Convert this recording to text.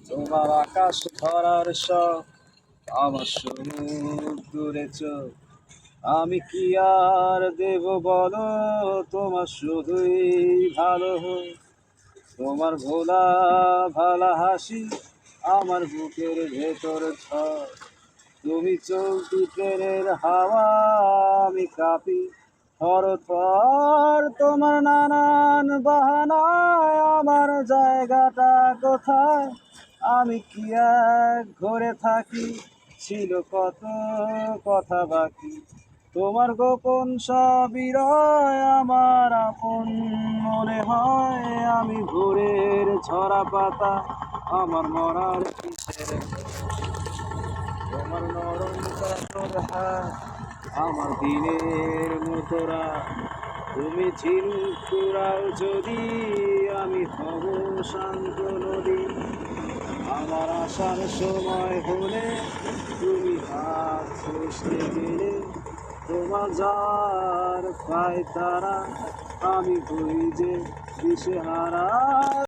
তোমার আকাশ ধরার শখ, আমার সমুদ্রে চোখ। আমি কি আর দেব বলো, তোমার শুধুই ভালো হোক। তোমার ভোলা ভালা হাসি আমার বুকের ভেতর ঝড়। তুমি চলতি ট্রেনের হাওয়া, আমি কাঁপি থরথর। তোমার নানান বাহানায় আমার জায়গাটা কোথায়? আমি কি এক ঘরে থাকি, ছিল কত কথা বাকি। তোমার গোপন সব হৃদয় আমার আপন মনে হয়। আমি ভোরের ঝরা পাতা, আমার মরার পিছের তোমার নরম কাতর হাত, আমার দিনের মতোরা। তুমি ঝিনুক কুড়াও যদি, আমি হব শান্ত নদী। আমার আসার সময় হলে তুমি হাত ছুঁড়ে গেলে। তোমার যার পায় তারা, আমি হই যে দিশেহারা।